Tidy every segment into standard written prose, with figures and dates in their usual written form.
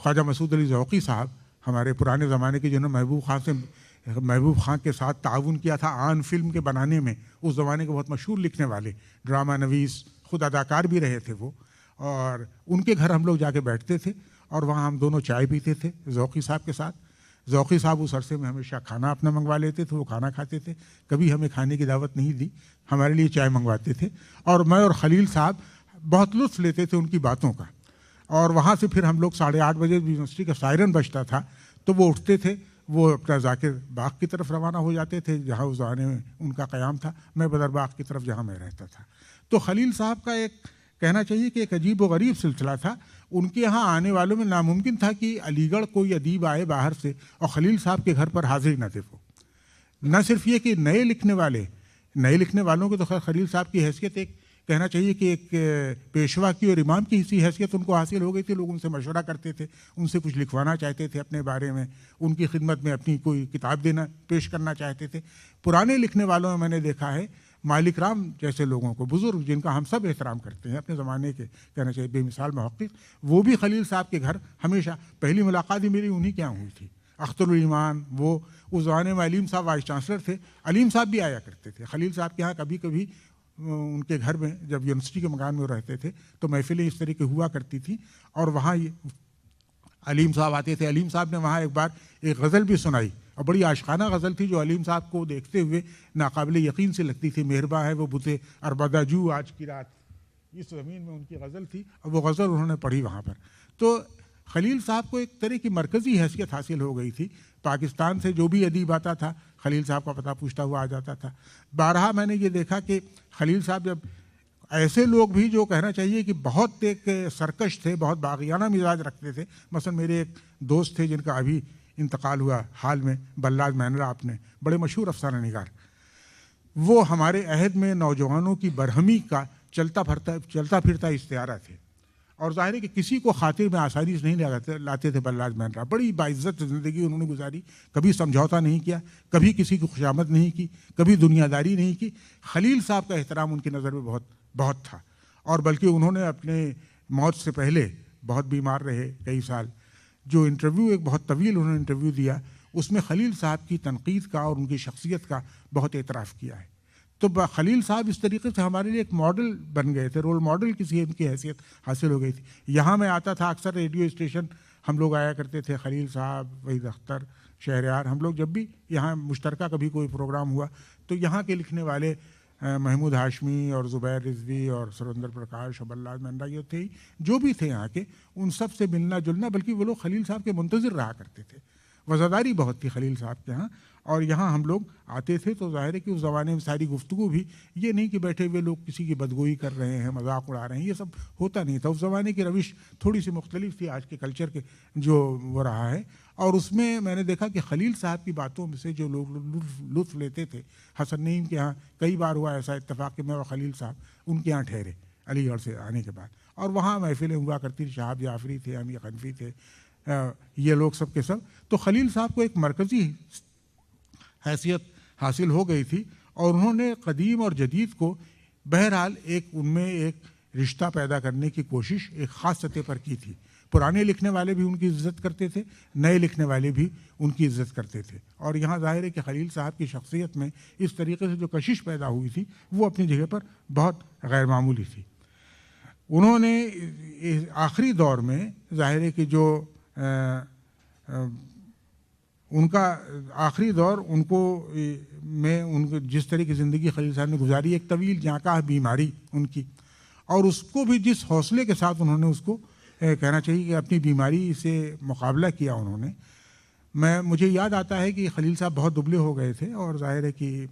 خواجہ مسعود علی ذوقی صاحب ہمارے پرانے زمانے کے جنہوں نے محبوب خان کے ساتھ تعاون کیا تھا آن فلم کے بنانے میں، اس زمانے کے بہت مشہور لکھنے والے، ڈرامہ نویس، خود اداکار بھی رہے تھے وہ، اور ان کے گھر ہم لوگ جا کے بیٹھتے تھے اور وہاں ہم دونوں چائے پیتے تھے ذوقی صاحب کے ساتھ. ذوقی صاحب اس عرصے میں ہمیشہ کھانا اپنا منگوا لیتے تھے، وہ کھانا کھاتے تھے، کبھی ہمیں کھانے کی دعوت نہیں دی، ہمارے لیے چائے منگواتے تھے. اور میں اور خلیل صاحب بہت لطف لیتے تھے ان کی باتوں کا. اور وہاں سے پھر ہم لوگ 8:30 بجے یونیورسٹی کا سائرن بجتا تھا تو وہ اٹھتے تھے، وہ اپنا ذاکر باغ کی طرف روانہ ہو جاتے تھے جہاں اس زمانے میں ان کا قیام تھا، میں بدر باغ کی طرف جہاں میں رہتا تھا. تو خلیل صاحب کا ایک کہنا چاہیے کہ ایک عجیب و غریب سلسلہ تھا. ان کے یہاں آنے والوں میں ناممکن تھا کہ علی گڑھ کوئی ادیب آئے باہر سے اور خلیل صاحب کے گھر پر حاضر نہ تھے. وہ نہ صرف یہ کہ نئے لکھنے والوں کو تو خیر خلیل صاحب کی حیثیت ایک کہنا چاہیے کہ ایک پیشوا کی اور امام کی سی حیثیت ان کو حاصل ہو گئی تھی. لوگ ان سے مشورہ کرتے تھے، ان سے کچھ لکھوانا چاہتے تھے اپنے بارے میں، ان کی خدمت میں اپنی کوئی کتاب پیش کرنا چاہتے تھے. پرانے لکھنے والوں میں میں نے دیکھا ہے مالک رام جیسے لوگوں کو، بزرگ جن کا ہم سب احترام کرتے ہیں اپنے زمانے کے، کہنا چاہیے بے مثال محقق، وہ بھی خلیل صاحب کے گھر ہمیشہ، پہلی ملاقات ہی میری انہی کے یہاں ہوئی تھی. اختر الایمان، وہ اس زمانے میں علیم صاحب وائس چانسلر تھے، علیم صاحب بھی آیا کرتے تھے خلیل صاحب کے یہاں. کبھی کبھی ان کے گھر میں جب یونیورسٹی کے مکان میں رہتے تھے تو محفلیں اس طرح کی ہوا کرتی تھیں اور وہاں علیم صاحب آتے تھے. علیم صاحب نے وہاں ایک بار ایک غزل بھی سنائی اور بڑی عاشقانہ غزل تھی جو علیم صاحب کو دیکھتے ہوئے ناقابل یقین سے لگتی تھی. مہرباں ہے وہ بتے اربدہ جو آج کی رات، اس زمین میں ان کی غزل تھی اور وہ غزل انہوں نے پڑھی وہاں پر. تو خلیل صاحب کو ایک طرح کی مرکزی حیثیت حاصل ہو گئی تھی. پاکستان سے جو بھی ادیب آتا تھا خلیل صاحب کا پتہ پوچھتا ہوا آ جاتا تھا. بارہا میں نے یہ دیکھا کہ خلیل صاحب جب ایسے لوگ بھی جو کہنا چاہیے کہ بہت ایک سرکش تھے، بہت باغیانہ مزاج رکھتے تھے. مثلا میرے ایک دوست تھے جن کا ابھی انتقال ہوا حال میں، بلراج مینرا، آپ نے بڑے مشہور افسانہ نگار، وہ ہمارے عہد میں نوجوانوں کی برہمی کا چلتا پھرتا استعارہ تھے. اور ظاہر ہے کہ کسی کو خاطر میں آسانی سے نہیں لاتے تھے. بلراج مینرا بڑی باعزت زندگی انہوں نے گزاری، کبھی سمجھوتا نہیں کیا، کبھی کسی کی خوشامد نہیں کی، کبھی دنیا داری نہیں کی. خلیل صاحب کا احترام ان کی نظر میں بہت تھا. اور بلکہ انہوں نے اپنے موت سے پہلے بہت بیمار رہے کئی سال. جو انٹرویو ایک بہت طویل انہوں نے انٹرویو دیا، اس میں خلیل صاحب کی تنقید کا اور ان کی شخصیت کا بہت اعتراف کیا ہے. تو خلیل صاحب اس طریقے سے ہمارے لیے ایک ماڈل بن گئے تھے، رول ماڈل کسی ان کی حیثیت حاصل ہو گئی تھی. یہاں میں آتا تھا اکثر ریڈیو اسٹیشن ہم لوگ آیا کرتے تھے، خلیل صاحب، وحید اختر، شہریار، ہم لوگ جب بھی یہاں مشترکہ کبھی کوئی پروگرام ہوا تو یہاں کے لکھنے والے محمود ہاشمی اور زبیر رضوی اور سریندر پرکاش اور بلراج مینرا یہ تھے، جو بھی تھے یہاں کے، ان سب سے ملنا جلنا، بلکہ وہ لوگ خلیل صاحب کے منتظر رہا کرتے تھے. وزاداری بہت تھی خلیل صاحب کے ہاں. اور یہاں ہم لوگ آتے تھے تو ظاہر ہے کہ اس زمانے میں ساری گفتگو بھی یہ نہیں کہ بیٹھے ہوئے لوگ کسی کی بدگوئی کر رہے ہیں، مذاق اڑا رہے ہیں، یہ سب ہوتا نہیں تھا. اس زمانے کی روش تھوڑی سی مختلف تھی آج کے کلچر کے جو وہ رہا ہے. اور اس میں نے دیکھا کہ خلیل صاحب کی باتوں میں سے جو لوگ لطف لیتے تھے، حسن نعیم کے ہاں کئی بار ہوا ایسا اتفاق کہ میں اور خلیل صاحب ان کے یہاں ٹھہرے علی گڑھ سے آنے کے بعد، اور وہاں محفلیں ہوا کرتی تھی. شہاب جعفری تھے، امیر حنفی تھے، یہ لوگ سب کے سب. تو خلیل صاحب کو ایک مرکزی حیثیت حاصل ہو گئی تھی اور انہوں نے قدیم اور جدید کو بہرحال ان میں ایک رشتہ پیدا کرنے کی کوشش ایک خاص سطح پر کی تھی. پرانے لکھنے والے بھی ان کی عزت کرتے تھے، نئے لکھنے والے بھی ان کی عزت کرتے تھے. اور یہاں ظاہر ہے کہ خلیل صاحب کی شخصیت میں اس طریقے سے جو کشش پیدا ہوئی تھی وہ اپنی جگہ پر بہت غیر معمولی تھی. انہوں نے آخری دور میں ظاہر ہے کہ جو ان کا آخری دور ان کو جس طرح کی زندگی خلیل صاحب نے گزاری، ایک طویل جاں بیماری ان کی، اور اس کو بھی جس حوصلے کے ساتھ انہوں نے اس کو کہنا چاہیے کہ اپنی بیماری سے مقابلہ کیا انہوں نے. مجھے یاد آتا ہے کہ خلیل صاحب بہت دبلے ہو گئے تھے اور ظاہر ہے کہ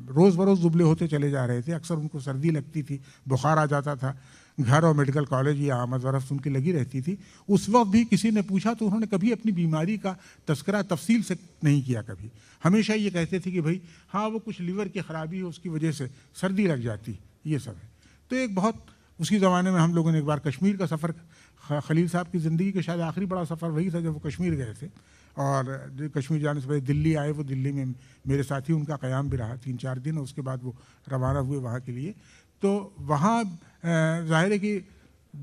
روز بروز دبلے ہوتے چلے جا رہے تھے. اکثر ان کو سردی لگتی تھی، بخار آ جاتا تھا، گھر اور میڈیکل کالج یا آمد و رفت ان کی لگی رہتی تھی. اس وقت بھی کسی نے پوچھا تو انہوں نے کبھی اپنی بیماری کا تذکرہ تفصیل سے نہیں کیا. کبھی ہمیشہ یہ کہتے تھے کہ بھائی ہاں وہ کچھ لیور کی خرابی ہے، اس کی وجہ سے سردی لگ جاتی، یہ سب ہے. تو ایک بہت اسی زمانے میں ہم لوگوں نے ایک بار کشمیر کا سفر، خلیل صاحب کی زندگی کا شاید آخری بڑا سفر وہی تھا جب وہ کشمیر گئے تھے. اور کشمیر جانے سے پہلے دلی آئے، وہ دلی میں میرے ساتھی ان کا قیام بھی رہا 3-4 دن، اس کے بعد وہ روانہ ہوئے وہاں کے لیے. تو وہاں ظاہر ہے کہ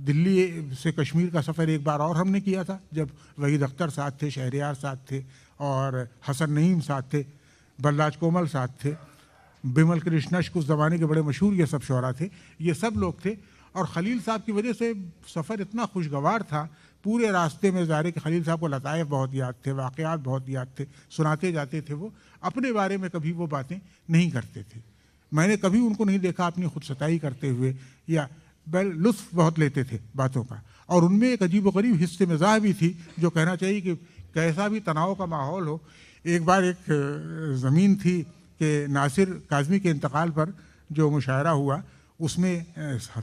دلی سے کشمیر کا سفر ایک بار اور ہم نے کیا تھا، جب وحید اختر ساتھ تھے، شہریار ساتھ تھے، اور حسن نعیم ساتھ تھے، بلراج کومل ساتھ تھے، بمل کرشنشک اس زمانے کے بڑے مشہور یہ سب شعراء تھے، یہ سب لوگ تھے. اور خلیل صاحب کی وجہ سے سفر اتنا خوشگوار تھا. پورے راستے میں ظاہر ہے کہ خلیل صاحب کو لطائف بہت یاد تھے، واقعات بہت یاد تھے، سناتے جاتے تھے. وہ اپنے بارے میں کبھی وہ باتیں نہیں کرتے تھے. میں نے کبھی ان کو نہیں دیکھا اپنی خود ستائی کرتے ہوئے، یا لطف بہت لیتے تھے باتوں کا. اور ان میں ایک عجیب و غریب حصے مزاح بھی تھی، جو کہنا چاہیے کہ کیسا بھی تناؤ کا ماحول ہو. ایک بار ایک زمین تھی کہ ناصر کاظمی کے انتقال پر جو مشاعرہ ہوا، اس میں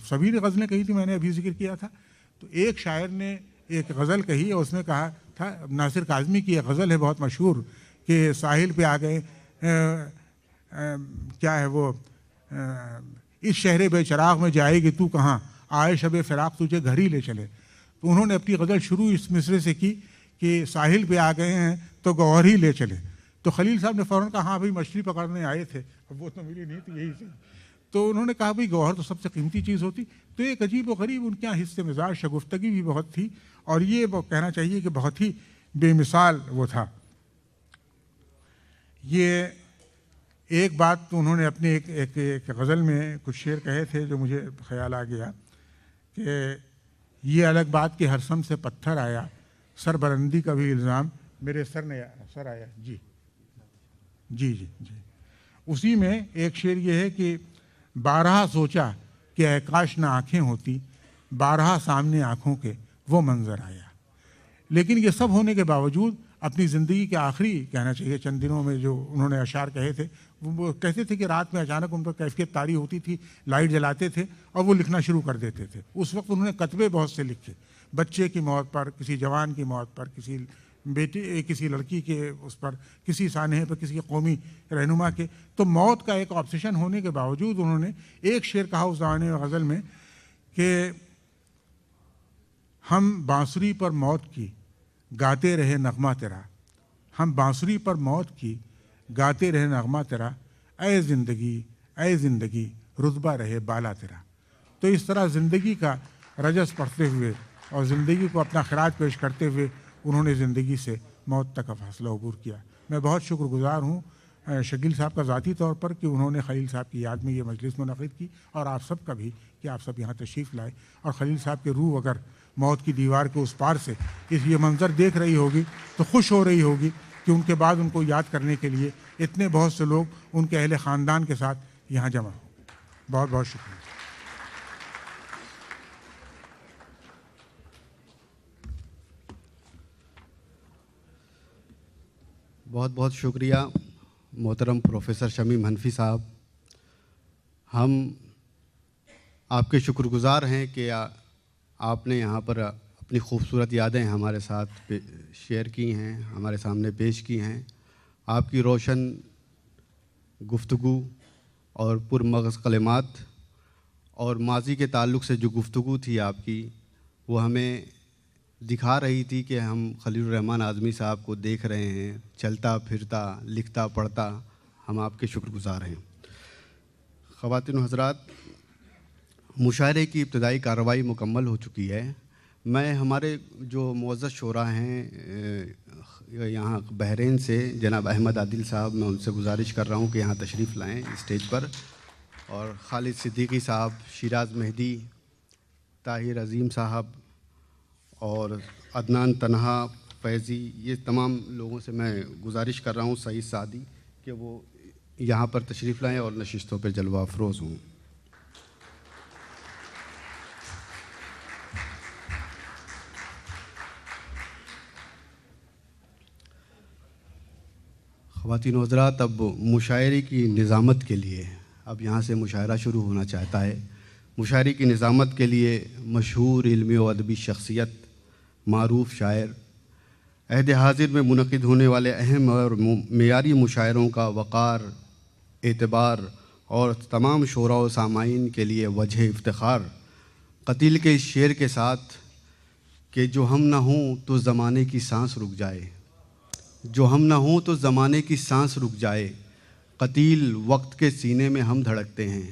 سبھی نے غزلیں کہی تھی، میں نے ابھی ذکر کیا تھا. تو ایک شاعر نے ایک غزل کہی اور اس میں کہا تھا، ناصر کاظمی کی ایک غزل ہے بہت مشہور کہ ساحل پہ آ گئے، کیا ہے وہ، اس شہر بے چراغ میں جائے گی تو کہاں، آئے شب فراق تجھے گھر ہی لے چلے. تو انہوں نے اپنی غزل شروع اس مصرے سے کی کہ ساحل پہ آ گئے ہیں تو گوہر ہی لے چلے. تو خلیل صاحب نے فوراً کہا، ہاں بھائی مچھلی پکڑنے آئے تھے، اب وہ تو ملی نہیں تھی، یہی سے. تو انہوں نے کہا بھائی گوہر تو سب سے قیمتی چیز ہوتی. تو ایک عجیب و غریب ان کے یہاں حصے مزاج، شگفتگی بھی بہت تھی، اور یہ وہ کہنا چاہیے کہ بہت ہی بے مثال وہ تھا. یہ ایک بات انہوں نے اپنے ایک غزل میں کچھ شعر کہے تھے جو مجھے خیال آ گیا کہ یہ الگ بات کہ ہر سم سے پتھر آیا، سر بلندی کا بھی الزام میرے سر آیا. جی جی جی جی. اسی میں ایک شعر یہ ہے کہ بارہا سوچا کہ اے کاش نہ آنکھیں ہوتی، بارہا سامنے آنکھوں کے وہ منظر آیا. لیکن یہ سب ہونے کے باوجود اپنی زندگی کے آخری کہنا چاہیے چند دنوں میں جو انہوں نے اشعار کہے تھے، وہ کہتے تھے کہ رات میں اچانک ان پر کیفیت طاری ہوتی تھی، لائٹ جلاتے تھے اور وہ لکھنا شروع کر دیتے تھے. اس وقت انہوں نے کتبے بہت سے لکھے، بچے کی موت پر، کسی جوان کی موت پر، کسی بیٹی، کسی لڑکی کے اس پر، کسی سانحے پر، کسی قومی رہنما کے. تو موت کا ایک آبسیشن ہونے کے باوجود انہوں نے ایک شعر کہا اس زمانے میں غزل میں کہ ہم بانسری پر موت کی گاتے رہے نغمہ تیرا، ہم بانسری پر موت کی گاتے رہے نغمہ تیرا، اے زندگی رتبہ رہے بالا تیرا. تو اس طرح زندگی کا رجس پڑھتے ہوئے اور زندگی کو اپنا خراج پیش کرتے ہوئے انہوں نے زندگی سے موت تک کا فاصلہ عبور کیا. میں بہت شکر گزار ہوں شکیل صاحب کا ذاتی طور پر کہ انہوں نے خلیل صاحب کی یاد میں یہ مجلس منعقد کی، اور آپ سب کا بھی کہ آپ سب یہاں تشریف لائے. اور خلیل صاحب کی روح اگر موت کی دیوار کے اس پار سے یہ منظر دیکھ رہی ہوگی تو خوش ہو رہی ہوگی کہ ان کے بعد ان کو یاد کرنے کے لیے اتنے بہت سے لوگ ان کے اہل خاندان کے ساتھ یہاں جمع ہوں. بہت بہت شکریہ. بہت بہت شکریہ محترم پروفیسر شمیم حنفی صاحب. ہم آپ کے شکر گزار ہیں کہ آپ نے یہاں پر اپنی خوبصورت یادیں ہمارے ساتھ شیئر کی ہیں، ہمارے سامنے پیش کی ہیں. آپ کی روشن گفتگو اور پرمغز کلمات اور ماضی کے تعلق سے جو گفتگو تھی آپ کی، وہ ہمیں دکھا رہی تھی کہ ہم خلیل الرحمن اعظمی صاحب کو دیکھ رہے ہیں، چلتا پھرتا، لکھتا پڑھتا. ہم آپ کے شکر گزار ہیں. خواتین و حضرات، مشاعرے کی ابتدائی کارروائی مکمل ہو چکی ہے. میں ہمارے جو معزز شعراء ہیں یہاں بحرین سے، جناب احمد عادل صاحب، میں ان سے گزارش کر رہا ہوں کہ یہاں تشریف لائیں اسٹیج پر. اور خالد صدیقی صاحب، شیراز مہدی، طاہر عظیم صاحب اور عدنان تنہا، فیضی، یہ تمام لوگوں سے میں گزارش کر رہا ہوں، سعید سعدی، کہ وہ یہاں پر تشریف لائیں اور نشستوں پر جلوہ افروز ہوں. خواتین و حضرات، اب مشاعرے کی نظامت کے لیے اب یہاں سے مشاعرہ شروع ہونا چاہتا ہے. مشاعرے کی نظامت کے لیے مشہور علمی و ادبی شخصیت، معروف شاعر، عہد حاضر میں منعقد ہونے والے اہم اور معیاری مشاعروں کا وقار، اعتبار اور تمام شعراء و سامعین کے لیے وجہ افتخار قتیل کے اس شعر کے ساتھ کہ جو ہم نہ ہوں تو زمانے کی سانس رک جائے، جو ہم نہ ہوں تو زمانے کی سانس رک جائے، قتیل وقت کے سینے میں ہم دھڑکتے ہیں.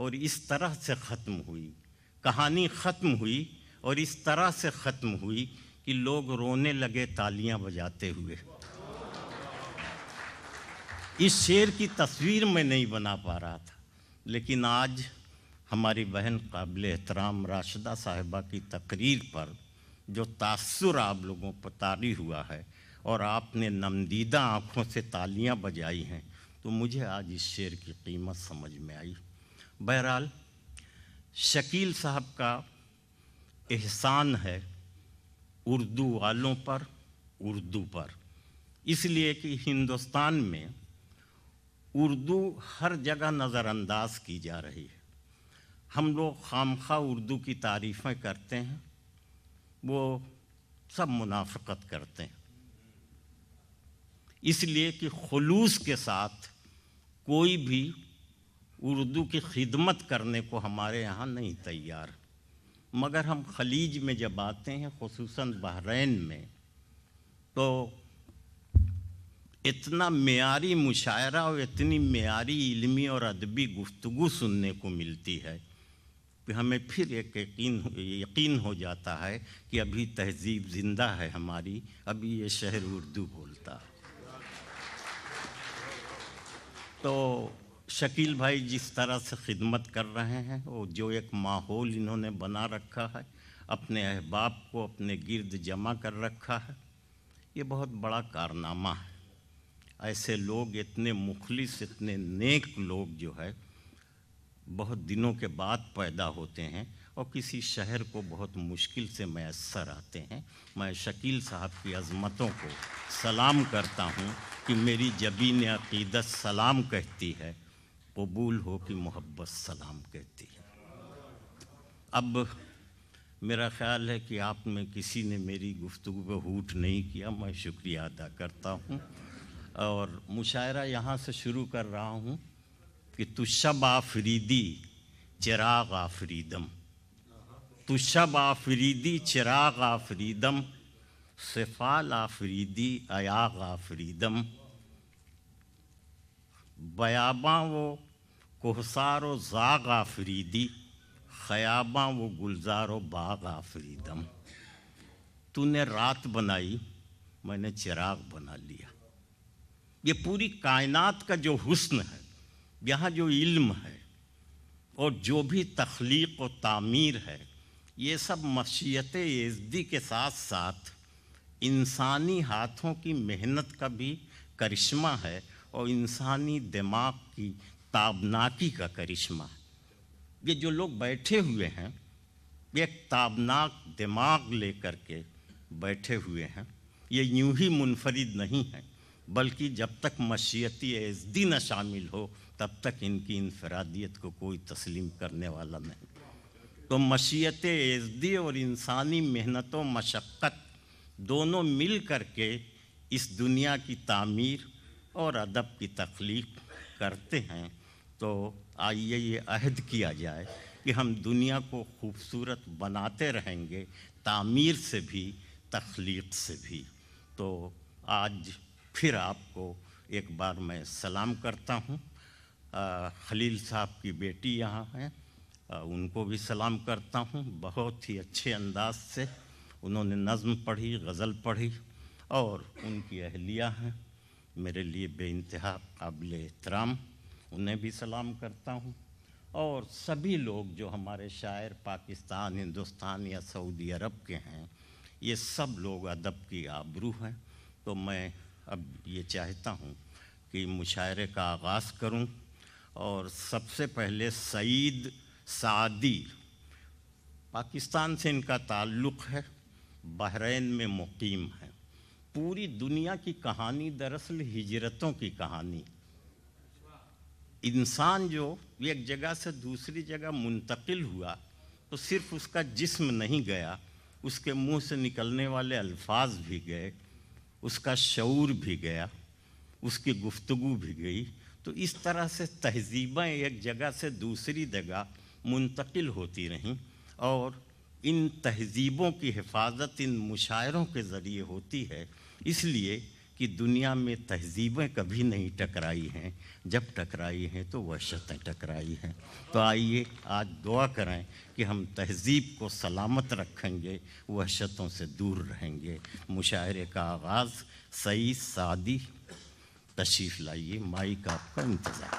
اور اس طرح سے ختم ہوئی، کہانی ختم ہوئی اور اس طرح سے ختم ہوئی کہ لوگ رونے لگے تالیاں بجاتے ہوئے۔ اس شعر کی تصویر میں نہیں بنا پا رہا تھا، لیکن آج ہماری بہن قابل احترام راشدہ صاحبہ کی تقریر پر جو تاثر آپ لوگوں پر طاری ہوا ہے اور آپ نے نمدیدہ آنکھوں سے تالیاں بجائی ہیں، تو مجھے آج اس شعر کی قیمت سمجھ میں آئی۔ بہرحال شکیل صاحب کا احسان ہے اردو والوں پر، اردو پر، اس لیے کہ ہندوستان میں اردو ہر جگہ نظر انداز کی جا رہی ہے۔ ہم لوگ خامخواہ اردو کی تعریفیں کرتے ہیں، وہ سب منافقت کرتے ہیں، اس لیے کہ خلوص کے ساتھ کوئی بھی اردو کی خدمت کرنے کو ہمارے یہاں نہیں تیار۔ مگر ہم خلیج میں جب آتے ہیں، خصوصاً بحرین میں، تو اتنا معیاری مشاعرہ اور اتنی معیاری علمی اور ادبی گفتگو سننے کو ملتی ہے کہ ہمیں پھر ایک یقین ہو جاتا ہے کہ ابھی تہذیب زندہ ہے ہماری، ابھی یہ شہر اردو بولتا ہے۔ تو شکیل بھائی جس طرح سے خدمت کر رہے ہیں، وہ جو ایک ماحول انہوں نے بنا رکھا ہے، اپنے احباب کو اپنے گرد جمع کر رکھا ہے، یہ بہت بڑا کارنامہ ہے۔ ایسے لوگ، اتنے مخلص، اتنے نیک لوگ جو ہے بہت دنوں کے بعد پیدا ہوتے ہیں اور کسی شہر کو بہت مشکل سے میسر آتے ہیں۔ میں شکیل صاحب کی عظمتوں کو سلام کرتا ہوں کہ میری جبین عقیدت سلام کہتی ہے، قبول ہو کہ محبت سلام کہتی ہے۔ اب میرا خیال ہے کہ آپ میں کسی نے میری گفتگو پہ ہوٹ نہیں کیا، میں شکریہ ادا کرتا ہوں اور مشاعرہ یہاں سے شروع کر رہا ہوں کہ تو شب آفریدی چراغ آفریدم، تو شب آفریدی چراغ آفریدم، سفال آفریدی ایاغ آفریدم، بیاباں و کوہسار و زاغ آفریدی، خیاباں و گلزار و باغ آفریدم۔ تو نے رات بنائی، میں نے چراغ بنا لیا۔ یہ پوری کائنات کا جو حسن ہے، یہاں جو علم ہے اور جو بھی تخلیق و تعمیر ہے، یہ سب مشیت یزدی کے ساتھ ساتھ انسانی ہاتھوں کی محنت کا بھی کرشمہ ہے اور انسانی دماغ کی تابناکی کا کرشمہ ہے۔ یہ جو لوگ بیٹھے ہوئے ہیں، ایک تابناک دماغ لے کر کے بیٹھے ہوئے ہیں۔ یہ یوں ہی منفرد نہیں ہیں، بلکہ جب تک مشیت یزدی نہ شامل ہو تب تک ان کی انفرادیت کو کوئی تسلیم کرنے والا نہیں۔ تو مشیت یزدی اور انسانی محنت و مشقت دونوں مل کر کے اس دنیا کی تعمیر اور ادب کی تخلیق کرتے ہیں۔ تو آئیے یہ عہد کیا جائے کہ ہم دنیا کو خوبصورت بناتے رہیں گے، تعمیر سے بھی، تخلیق سے بھی۔ تو آج پھر آپ کو ایک بار میں سلام کرتا ہوں۔ خلیل صاحب کی بیٹی یہاں ہیں، ان کو بھی سلام کرتا ہوں۔ بہت ہی اچھے انداز سے انہوں نے نظم پڑھی، غزل پڑھی، اور ان کی اہلیہ ہیں میرے لیے بے انتہا قابل احترام، انہیں بھی سلام کرتا ہوں۔ اور سبھی لوگ جو ہمارے شاعر پاکستان، ہندوستان یا سعودی عرب کے ہیں، یہ سب لوگ ادب کی آبرو ہیں۔ تو میں اب یہ چاہتا ہوں کہ مشاعرے کا آغاز کروں، اور سب سے پہلے سعید سعدی، پاکستان سے ان کا تعلق ہے، بحرین میں مقیم ہے۔ پوری دنیا کی کہانی دراصل ہجرتوں کی کہانی۔ انسان جو ایک جگہ سے دوسری جگہ منتقل ہوا تو صرف اس کا جسم نہیں گیا، اس کے منہ سے نکلنے والے الفاظ بھی گئے، اس کا شعور بھی گیا، اس کی گفتگو بھی گئی۔ تو اس طرح سے تہذیبیں ایک جگہ سے دوسری جگہ منتقل ہوتی رہیں، اور ان تہذیبوں کی حفاظت ان مشاعروں کے ذریعے ہوتی ہے، اس لیے کہ دنیا میں تہذیبیں کبھی نہیں ٹکرائی ہیں، جب ٹکرائی ہیں تو وحشتیں ٹکرائی ہیں۔ تو آئیے آج دعا کریں کہ ہم تہذیب کو سلامت رکھیں گے، وحشتوں سے دور رہیں گے۔ مشاعرے کا آغاز سعید سعدی تشریف لائیے، مائک آپ کا انتظار۔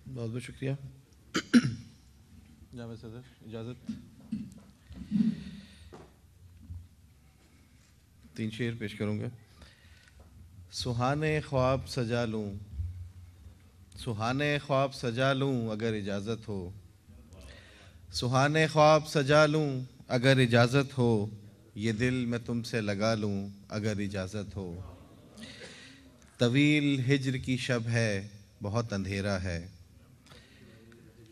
بہت بہت شکریہ جاوید صدر، اجازت 3 شعر پیش کروں گا۔ سہانے خواب سجا لوں، سہانے خواب سجا لوں اگر اجازت ہو، سہانے خواب سجا لوں اگر اجازت ہو، یہ دل میں تم سے لگا لوں اگر اجازت ہو۔ طویل ہجر کی شب ہے بہت اندھیرا ہے،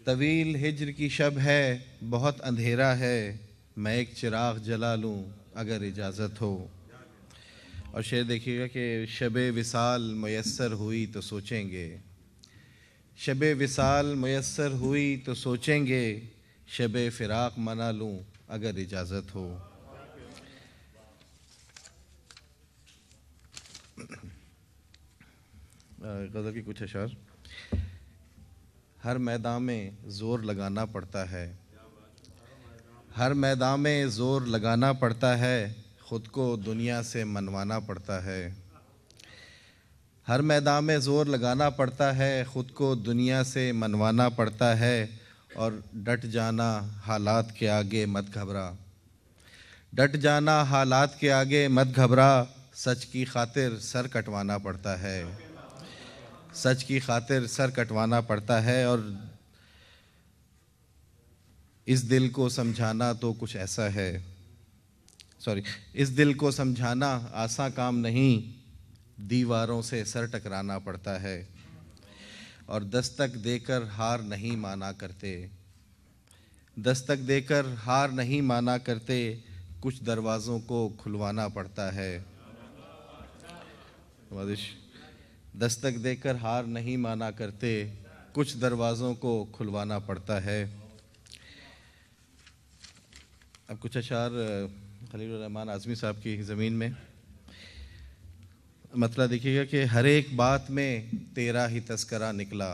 طویل ہجر کی شب ہے بہت اندھیرا ہے، میں ایک چراغ جلا لوں اگر اجازت ہو۔ اور شعر دیکھیے گا کہ شب وصال میسر ہوئی تو سوچیں گے، شب وصال میسر ہوئی تو سوچیں گے، شب فراق منا لوں اگر اجازت ہو۔ غزل کی کچھ اشعار۔ ہر میدان میں زور لگانا پڑتا ہے، ہر میدان میں زور لگانا پڑتا ہے، خود کو دنیا سے منوانا پڑتا ہے۔ ہر میدان میں زور لگانا پڑتا ہے، خود کو دنیا سے منوانا پڑتا ہے، اور ڈٹ جانا حالات کے آگے مت گھبرا، ڈٹ جانا حالات کے آگے مت گھبرا، سچ کی خاطر سر کٹوانا پڑتا ہے، سچ کی خاطر سر کٹوانا پڑتا ہے، اور اس دل کو سمجھانا تو کچھ ایسا ہے، اس دل کو سمجھانا آسان کام نہیں، دیواروں سے سر ٹکرانا پڑتا ہے، اور دستک دے کر ہار نہیں مانا کرتے، دستک دے کر ہار نہیں مانا کرتے، کچھ دروازوں کو کھلوانا پڑتا ہے۔ دستک دے کر ہار نہیں مانا کرتے، کچھ دروازوں کو کھلوانا پڑتا ہے۔ اب کچھ اشعار خلیل الرحمن اعظمی صاحب کی زمین میں۔ مطلب دیکھیے گا کہ ہر ایک بات میں تیرا ہی تذکرہ نکلا،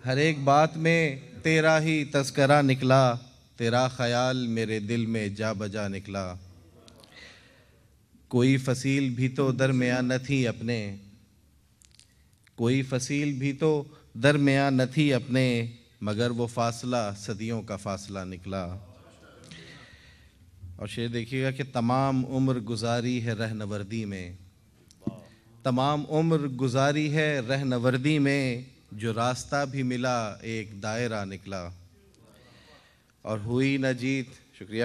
ہر ایک بات میں تیرا ہی تذکرہ نکلا، تیرا خیال میرے دل میں جا بجا نکلا، کوئی فصیل بھی تو درمیان نہ تھی اپنے، کوئی فصیل بھی تو درمیان نہ تھی اپنے، مگر وہ فاصلہ صدیوں کا فاصلہ نکلا۔ اور شعر دیکھیے گا کہ تمام عمر گزاری ہے رہنوردی میں، تمام عمر گزاری ہے رہنوردی میں، جو راستہ بھی ملا ایک دائرہ نکلا، اور ہوئی نہ جیت، شکریہ،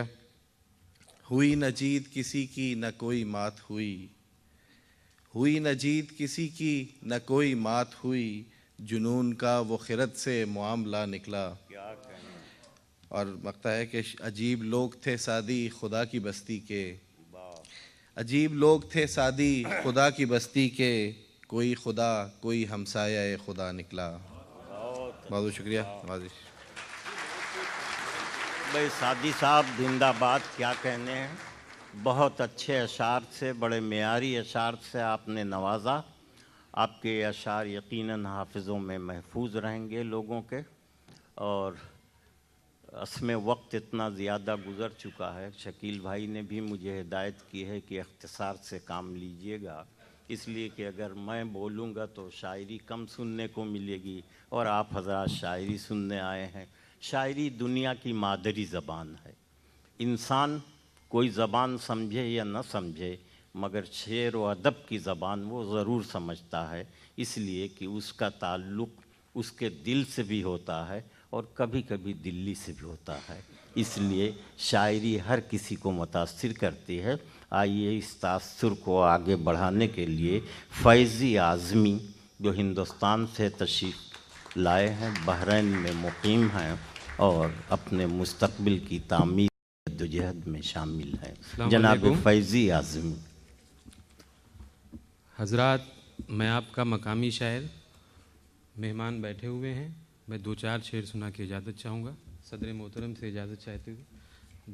ہوئی نہ جیت کسی کی نہ کوئی مات ہوئی، ہوئی نہ جیت کسی کی نہ کوئی مات ہوئی، جنون کا وہ خرد سے معاملہ نکلا۔ اور مقطع ہے کہ عجیب لوگ تھے سعدی خدا کی بستی کے، عجیب لوگ تھے سعدی خدا کی بستی کے، کوئی خدا کوئی ہمسایہ خدا نکلا۔ بہت بہت شکریہ۔ بھائی سعدی صاحب زندہ باد، کیا کہنے ہیں، بہت اچھے اشعار سے، بڑے معیاری اشعار سے آپ نے نوازا۔ آپ کے اشعار یقیناً حافظوں میں محفوظ رہیں گے لوگوں کے، اور اس میں وقت اتنا زیادہ گزر چکا ہے، شکیل بھائی نے بھی مجھے ہدایت کی ہے کہ اختصار سے کام لیجئے گا، اس لیے کہ اگر میں بولوں گا تو شاعری کم سننے کو ملے گی، اور آپ حضرات شاعری سننے آئے ہیں۔ شاعری دنیا کی مادری زبان ہے، انسان کوئی زبان سمجھے یا نہ سمجھے مگر شعر و ادب کی زبان وہ ضرور سمجھتا ہے، اس لیے کہ اس کا تعلق اس کے دل سے بھی ہوتا ہے اور کبھی کبھی دلی سے بھی ہوتا ہے، اس لیے شاعری ہر کسی کو متاثر کرتی ہے۔ آئیے اس تاثر کو آگے بڑھانے کے لیے فیضی اعظمی جو ہندوستان سے تشریف لائے ہیں، بحرین میں مقیم ہیں اور اپنے مستقبل کی تعمیر جدوجہد میں شامل ہیں، جناب فیضی اعظمی۔ حضرات، میں آپ کا مقامی شاعر، مہمان بیٹھے ہوئے ہیں، میں 2-4 شعر سنا کے اجازت چاہوں گا، صدر محترم سے اجازت چاہتے ہوئے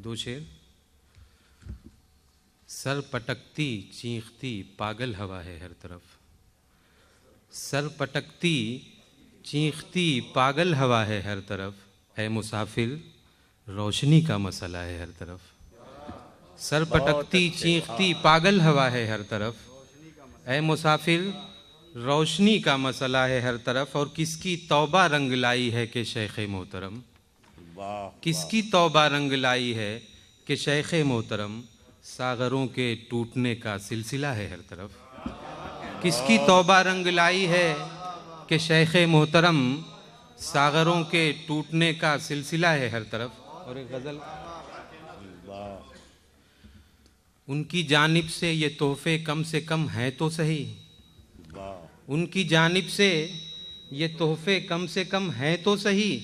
2 شعر۔ سر پٹکتی چیختی پاگل ہوا ہے ہر طرف، سر پٹکتی چیختی پاگل ہوا ہے ہر طرف، اے مسافر روشنی کا مسئلہ ہے ہر طرف۔ سر پٹکتی چیختی پاگل ہوا ہے ہر طرف، اے مسافر روشنی کا مسئلہ ہے ہر طرف، اور کس کی توبہ رنگ لائی ہے کہ شیخ محترم، کس کی توبہ رنگ لائی ہے کہ شیخ محترم، ساغروں کے ٹوٹنے کا سلسلہ ہے ہر طرف۔ کس کی توبہ رنگ لائی ہے کہ شیخ محترم، ساغروں کے ٹوٹنے کا سلسلہ ہے ہر طرف۔ اور ایک غزل، ان کی جانب سے یہ تحفے کم سے کم ہیں تو صحیح، ان کی جانب سے یہ تحفے کم سے کم ہیں تو صحیح،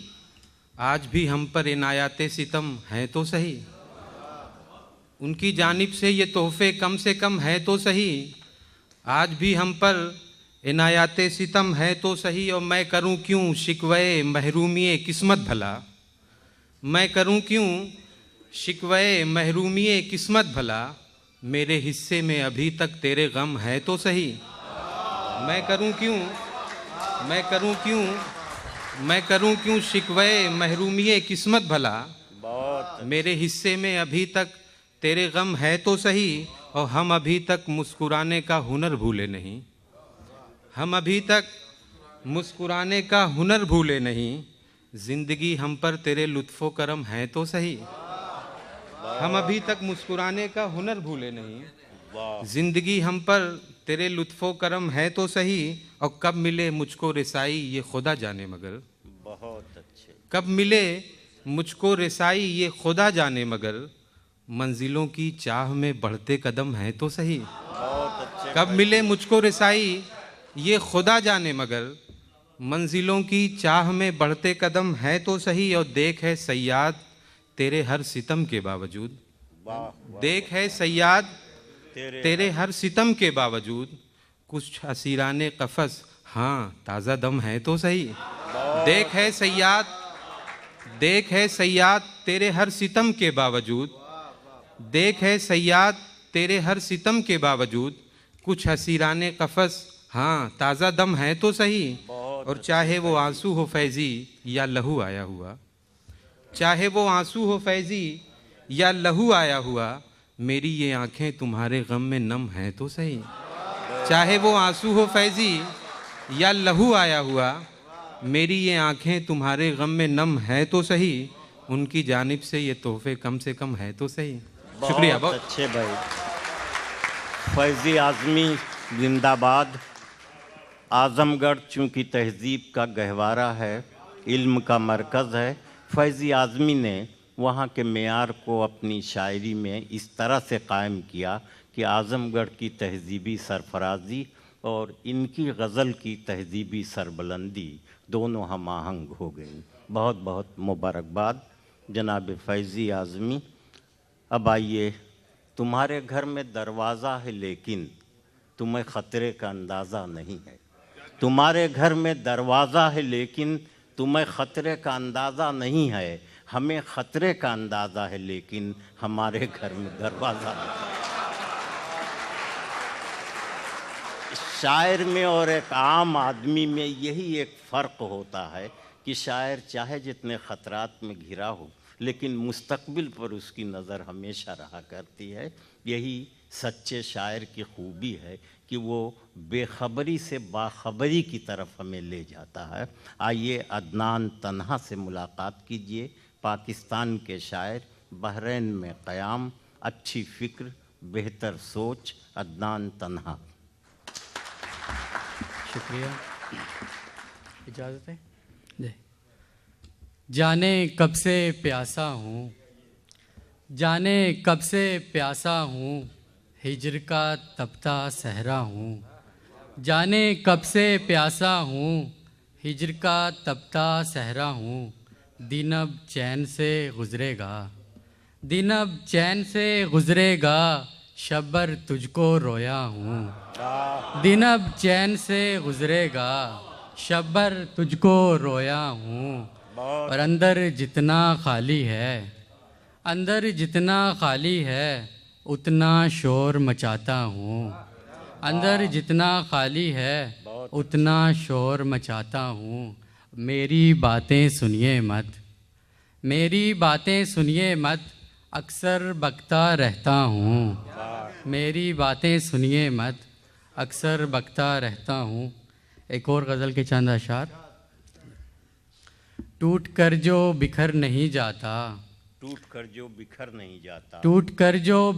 آج بھی ہم پر عنایات ستم ہیں تو صحیح۔ ان کی جانب سے یہ تحفے کم سے کم ہیں تو صحیح، آج بھی ہم پر عنایات ستم ہے تو صحیح۔ اور میں کروں کیوں شکوے محرومی قسمت بھلا، میں کروں کیوں شکوے محرومی قسمت بھلا، میرے حصے میں ابھی تک تیرے غم ہے تو صحیح۔ میں کروں کیوں شکوے محرومی قسمت بھلا، میرے حصے میں ابھی تک تیرے غم ہے تو صحیح۔ اور ہم ابھی تک مسکرانے کا ہنر بھولے نہیں، ہم ابھی تک مسکرانے کا ہنر بھولے نہیں، زندگی ہم پر تیرے لطف و کرم ہے تو صحیح۔ ہم ابھی تک مسکرانے کا ہنر بھولے نہیں، زندگی ہم پر تیرے لطف و کرم ہے تو صحیح۔ اور کب ملے مجھ کو رسائی یہ خدا جانے مگر، بہت اچھے، کب ملے مجھ کو رسائی یہ خدا جانے مگر، منزلوں کی چاہ میں بڑھتے قدم ہے تو صحیح۔ کب ملے مجھ کو رسائی یہ خدا جانے مگر، منزلوں کی چاہ میں بڑھتے قدم ہے تو صحیح۔ اور دیکھ ہے صیاد تیرے ہر ستم کے باوجود، دیکھ ہے صیاد تیرے ہر ستم کے باوجود، کچھ اسیران قفس ہاں تازہ دم ہے تو صحیح۔ دیکھ ہے صیاد تیرے ہر ستم کے باوجود، دیکھ ہے صیاد تیرے ہر ستم کے باوجود، کچھ اسیران قفس ہاں تازہ دم ہے تو صحیح۔ اور چاہے وہ آنسو ہو فیضی یا لہو آیا ہوا، چاہے وہ آنسو ہو فیضی یا لہو آیا ہوا، میری یہ آنکھیں تمہارے غم میں نم ہیں تو صحیح۔ چاہے وہ آنسو ہو فیضی یا لہو آیا ہوا، میری یہ آنکھیں تمہارے غم میں نم ہیں تو صحیح، ان کی جانب سے یہ تحفے کم سے کم ہے تو صحیح۔ شکریہ بہت اچھے بھائی۔ فیضی اعظمی زندہ باد۔ اعظم گڑھ چونکہ تہذیب کا گہوارہ ہے، علم کا مرکز ہے، فیضی اعظمی نے وہاں کے معیار کو اپنی شاعری میں اس طرح سے قائم کیا کہ اعظم گڑھ کی تہذیبی سرفرازی اور ان کی غزل کی تہذیبی سربلندی دونوں ہم آہنگ ہو گئیں۔ بہت بہت مبارکباد جناب فیضی اعظمی۔ اب آئیے، تمہارے گھر میں دروازہ ہے لیکن تمہیں خطرے کا اندازہ نہیں ہے، تمہارے گھر میں دروازہ ہے لیکن تمہیں خطرے کا اندازہ نہیں ہے، ہمیں خطرے کا اندازہ ہے لیکن ہمارے گھر میں دروازہ نہیں ہے۔ شاعر میں اور ایک عام آدمی میں یہی ایک فرق ہوتا ہے کہ شاعر چاہے جتنے خطرات میں گھرا ہو لیکن مستقبل پر اس کی نظر ہمیشہ رہا کرتی ہے۔ یہی سچے شاعر کی خوبی ہے کہ وہ بے خبری سے باخبری کی طرف ہمیں لے جاتا ہے۔ آئیے عدنان تنہا سے ملاقات کیجئے، پاکستان کے شاعر، بحرین میں قیام، اچھی فکر، بہتر سوچ، عدنان تنہا۔ شکریہ، اجازت ہے جی۔ جانے کب سے پیاسا ہوں، جانے کب سے پیاسا ہوں، ہجر کا تپتا صحرا ہوں، جانے کب سے پیاسا ہوں، ہجر کا تپتا صحرا ہوں، دن اب چین سے گزرے گا، دن اب چین سے گزرے گا، شبر تجھ کو رویا ہوں، دن اب چین سے گزرے گا، شب بھر تجھ کو رویا ہوں، اور اندر جتنا خالی ہے، اندر جتنا خالی ہے اتنا شور مچاتا ہوں، اندر جتنا خالی ہے اتنا شور مچاتا ہوں۔ میری باتیں سنیے مت، میری باتیں سنیے مت، اکثر بکتا رہتا ہوں، میری باتیں سنیے مت، اکثر بکتا رہتا ہوں۔ ایک اور غزل کے چند اشعار۔ ٹوٹ کر جو بکھر نہیں جاتا، ٹوٹ کر جو بکھر نہیں جاتا، ٹوٹ کر جو